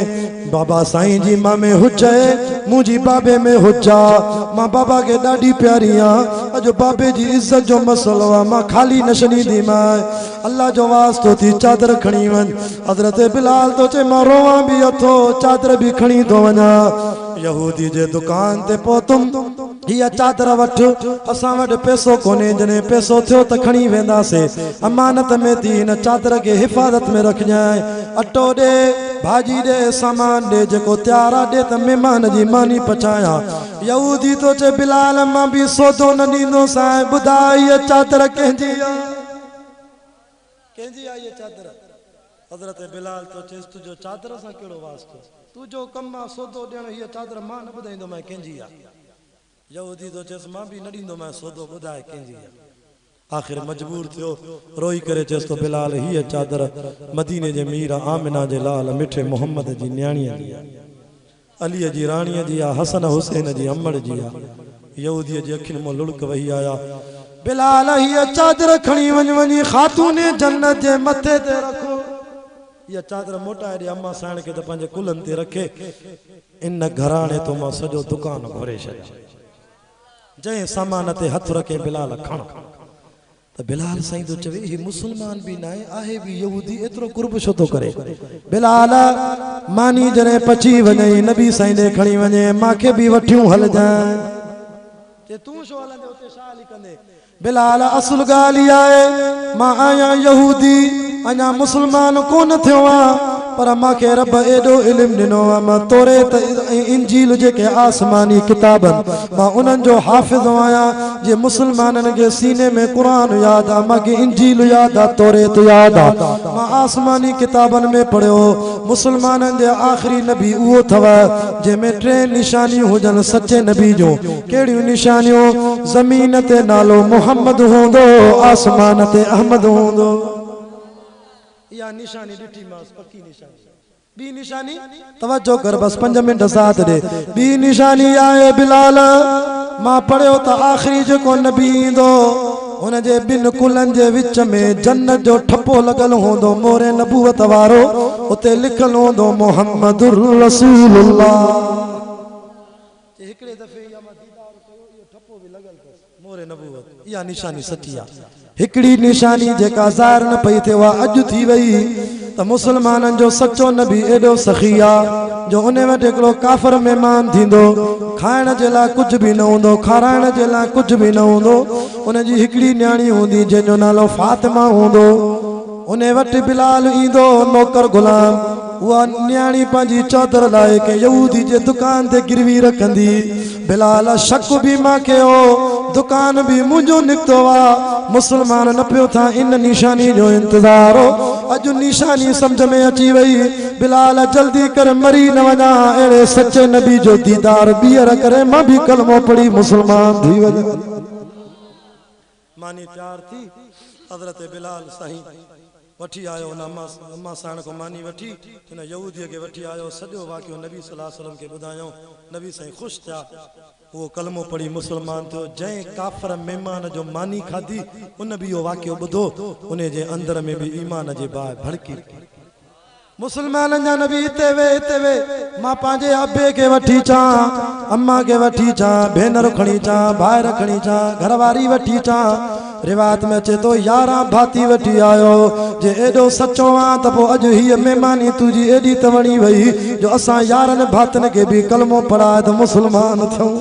बाबा साईं जी मां में हुज मुंहिंजी बाबे में हुज आहे मां बाबा खे ॾाढी प्यारी आहियां अॼु बाबे जी इज़त जो मसइलो आहे मां खाली न छॾींदीमांइ अल्लाह जो वास्तो थी चादर खणी वञ। हज़रत बिलाल तो चए मां रोवां बि अथो चादर बि खणी थो वञा यहूदी जे दुकान ते पहुतुम हीअ चादर वठ असां वटि पैसो कोन्हे जॾहिं पैसो थियो त खणी वेंदासीं अमानत में थी हिन चादर खे हिफ़ाज़त में रखजांइ अटो ॾे भाॼी ॾे सामान ॾे जेको तयारु आहे ॾे त महिमान जी मानी पचायां। यहूदी तो चए बिलाल मां बि सौदो न ॾींदोसांइ ॿुधाए हीअ चादर कंहिंजी आहे हीअ चादर हज़रत बिलाल तो चएसि तुंहिंजो चादर सां कहिड़ो वास्तो तुंहिंजो कमु आहे सौदो ॾियणु हीअ चादर मां न ॿुधाईंदोमांइ कंहिंजी आहे। यहूदी तो चएसि मां बि न ॾींदोमांइ सौदो ॿुधाए कंहिंजी आहे। आख़िर मजबूर थियो रोई करे चएसि तो बिलाल हीअ चादर मदीने जे मीर आमिना जे लाल मिठे मोहम्मद जी न्याणीअ जी आहे अलीअ जी राणीअ जी आहे हसन हुसैन जी अमड़ जी आहे। यहूदीअ जी अखियुनि मां लुड़क वही आया बिलाल हीअ चादर खणी वञी ख़ातून जन्नत जे मथे ते रखो इहा चादर मोटाए ॾे अम्मा साइण खे त पंहिंजे कुलनि ते रखे इन घराणे तो मां सॼो दुकान घुरे छॾियां जंहिं सामान ते हथ रखे बिलाल खण त बिलाल साईं तो चवे ही मुसलमान भी ना आहे भी यहूदी एतरो कुर्ब छो तो करे बिलाल मानी जने पची वने नबी साईं ने खणी वने माखे भी वठियूं हल जाए ते तू छो हलंदे उते छा लिखंदे बिलाल असुल गाली आए मां आया यहूदी अना मुसलमान कोन थियो आ पर माखे रब एडो इल्म दिनो मां तौरात इंजील जेके आसमानी किताबन मां उनन जो हाफिज आया जे मुसलमानन के सीने में कुरान याद आ माखे इंजील याद आ तौरात याद आ मां आसमानी किताबन में पढ़ियो मुसलमानन जे आखिरी नबी वो थवा जे में ट्रे निशानी हुजन सच्चे नबी जो केड़ी निशानियों जमीन ते नालो मोहम्मद होंदो आसमान ते अहमद होंदो या निशानी ॾिठी मांस पक्की निशानी बी निशानी तवज्जो कर बस 5 मिनट साथ दे बी निशानी आए बिलाल मां पढ़ियो त आखिरी जेको नबी ईंदो उन जे बिन कुलन जे विच में जन्नत जो ठप्पो लगल होंदो मोरे नबूवत वारो उते लिखल होंदो मुहम्मदुर रसूलुल्लाह हिकड़े दफे या मां दीदार कयो यो ठप्पो भी लगल मोरे नबूवत या निशानी सच्ची आ हिकड़ी निशानी जेका ज़ाहिर न पई थे वा अज थी वई त मुसलमानन जो सच्चो नबी एडो सखिया जो उन वट एकड़ो काफर मेहमान थींदो खाइण जे लाइ कुछ भी न होंदो खाराइण जे लाइ कुछ भी न होंदो उन जी हिकड़ी न्याणी होंदी जंहिंजो नालो फातिमा होंदो उन वट बिलाल ईंदो नौकर गुलाम उहा न्याणी पंहिंजी चादर लाए के यहूदी जे दुकान ते गिरवी रखंदी बिलाल शक भी मां कयो दुकान भी मुंहिंजो निकतो वा मुसलमान न पियो था इन निशानी जो इंतजार हो अज निशानी समझ में अची वई बिलाल जल्दी कर मरी न वञा अड़े सच्चे नबी जो दीदार बीहर करे मां भी कलमो पढ़ी मुसलमान थी वञा मानी तैयार थी हजरत बिलाल साईं वठी आयो अम्मा साण को मानी वठी इन यहूदी के वठी आयो सॼो वाक़ियो नबी सल्लल्लाहु अलैहि वसल्लम के बुधायो नबी साईं खुश था वो कलमो पढ़ी मुसलमान थियो जै काफर मेहमान जो मानी खाधी उन भी यो वाक़ियो बुधो उन जे अंदर में भी ईमान जे बाहि भड़की मुसलमान जा नबी इते वे मां पांजे अबे के वठी चा अम्मा के वठी चा भेनर खणी चा भाई रखणी चा घरवारी वठी चा रिवायत में चे तो 11 भाती वठी आयो जे एडो सच्चो आ त पो अज ही मेहमानी तुजी एडी तवणी वई जो असा 11 भातन के भी कलमो पढ़ाए तो मुसलमान थऊं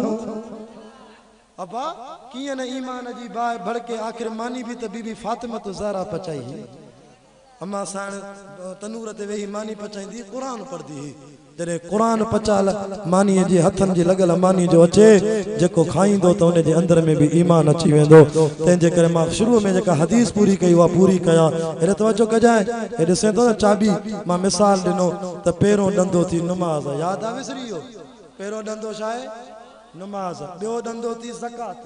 अबा किए न ईमान जी बाहि भड़के आखिर मानी भी तो बीबी फातिमा तो ज़हरा पचाई अम्मा साण तनूर ते वेही मानी पचाईंदी कुरान पढ़दी जरे कुरान पचाल मानी जे हथन जी लगल मानी जो अचे जेको खाईंदो तो उन जे अंदर में भी ईमान अची वेंदो तंहिंजे करे मां शुरू में जेका हदीस पूरी कई वा पूरी कया एरे तवज्जो कजाए ए ॾिसे तो चाबी मां मिसाल ॾिनो त पहिरों डंदो थी नमाज याद आ विसरी वियो पहिरों डंदो छा आहे नमाज ॿियो डंदो थी ज़कात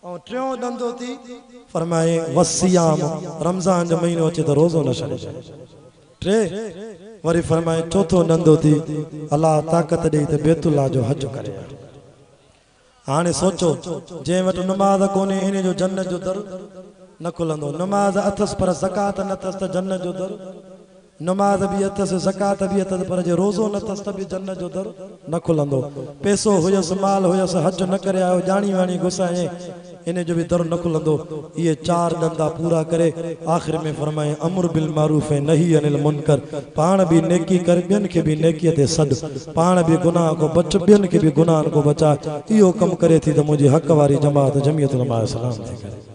और टियों डंदो थी फरमाए वसियाम रमजान जो महीनो अचे तो रोज़ो न छॾे टे वरी फरमाए चौथो डंदो थी अल्लाह ताकत ॾेई त बैतुल्लाह जो हज करे हाणे सोचो जंहिं वटि नमाज कोन्हे इन जो जन्नत जो दर न खुलंदो नमाज अथसि पर ज़कात न अथसि त जन्नत जो दर नमाज भी अथसि ज़कात भी अथसि पर जे रोज़ो न अथसि त बि जन्नत जो दर न खुलंदो पैसो हुयसि माल हुयसि हज न करे आयो जाणी वाणी घुसाए इन जो भी दर न खुलंदो ये 4 डंदा पूरा करे आखिर में फरमाए अमर बिल मारूफ नही अनिल मुनकर पाण भी नेकी कर बियन के भी नेकी ते सद पाण भी गुनाह को बच बियन के भी गुनाह को बचा इहो कम करे थी त मुझे हक वारी जमात जमियत उलमा सलाम थी करे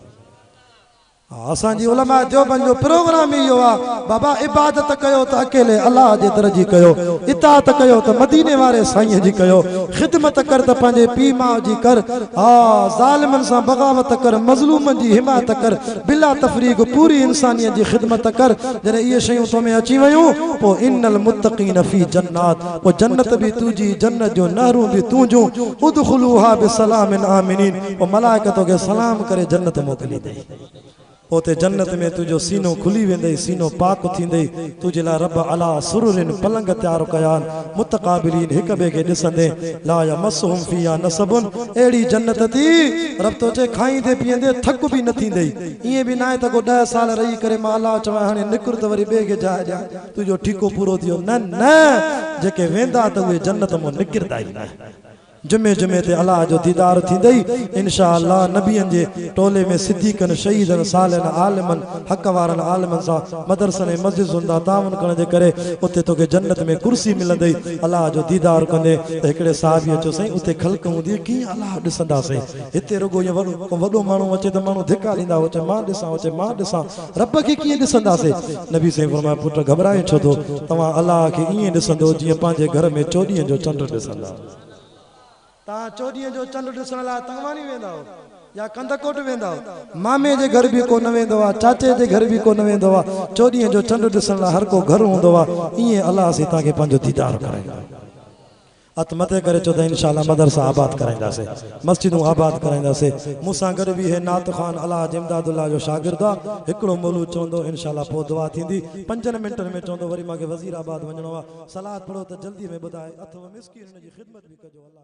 असांजी उलमा देवबंद जो प्रोग्राम ही हुआ बाबा इबादत कयो त अकेले अल्लाह जे दर जी कयो इताअत कयो त मदीने वारे साईं जी कयो खिदमत कर त पंहिंजे पी माउ जी कर ज़ालिमन सां बगावत कर मज़लूमन जी हिमायत कर बिला तफरीक पूरी इंसानियत जी खिदमत कर जने ये शयूं तो में अची वयूं पो इन्नल मुत्तकीन फी जन्नात पो जन्नत भी तुजी जन्नत जो नहरूं भी तुजूं उदखुलूहा बिसलामिन आमिनीन पो मलाइकतो के सलाम करे जन्नत मोकली दे ओते जन्नत में तुझो सीनो खुली वेंदई सीनो पाक थींदई तुझे ला रब अला सुरुरिन पलंग तैयार कयान मुतकाबिलीन हिक बे के दिसंदे ला यमसहुम फिया नसबुन एड़ी जन्नत थी रब तो चे खाईंदे पींदे थक भी न थींदई इए भी ना त को 10 साल रही करे मां अल्लाह चवा हाने निकुर त वरी बे के जा तुझो ठीको पूरो थियो न न जेके वेंदा त वे जन्नत मो निकिरदा ही न जुमे जुमे ते अल्लाह जो दीदार थींदई इंशाअल्लाह नबियन जे टोले में सिद्दीकन शहीदन सालन आलिमन हक वारन आलिमन सा मदरसन मस्जिद सुंदा तावन करण जे करे उते तोके जन्नत में कुर्सी मिलंदई अल्लाह जो दीदार कंदे त हिकड़े साहब चयो सही उते खल्क हूंदी की अल्लाह ॾिसंदा सही हिते रुगो ये वडो माण्हू अचे त माण्हू धिका ॾींदा हो मां ॾिसां रब खे कीअं ॾिसंदासीं नबी साईं फरमाया पुट घबराए छो थो तव्हां अल्लाह खे ईअं ॾिसंदो जीअं पंहिंजे घर में चोॾीअं जो चंड ॾिसंदा तव्हां चोॾीअं जो चंड ॾिसण लाइ तंगवानी वेंदा हो या कंदकोट वेंदा हो मामे जे घर भी को न वेंदो आहे चाचे जे घर भी को न वेंदो आहे चोॾीअं जो चंड ॾिसण लाइ हर को घर हूंदो आहे ईअं अल्लाह से तव्हांखे पंहिंजो दीदार कराईंदा हथ मथे करे चो त इंशाअल्लाह मदरसा आबाद कराईंदासीं, मस्जिदूं आबाद कराईंदासीं। मूंसां गॾु बि हे नात ख़ान अलाह इमदादुल्लाह जो शागिर्द आहे। हिकिड़ो मौलूद चवंदो इंशाअल्लाह पोइ दुआ थींदी। 5 मिंटनि में चवंदो वरी मूंखे वज़ीराबाद वञिणो आहे। सलाद पढ़ो त जल्दी में ॿुधाए, अथव मिस्किन जी ख़िदमत बि कजो। अलाह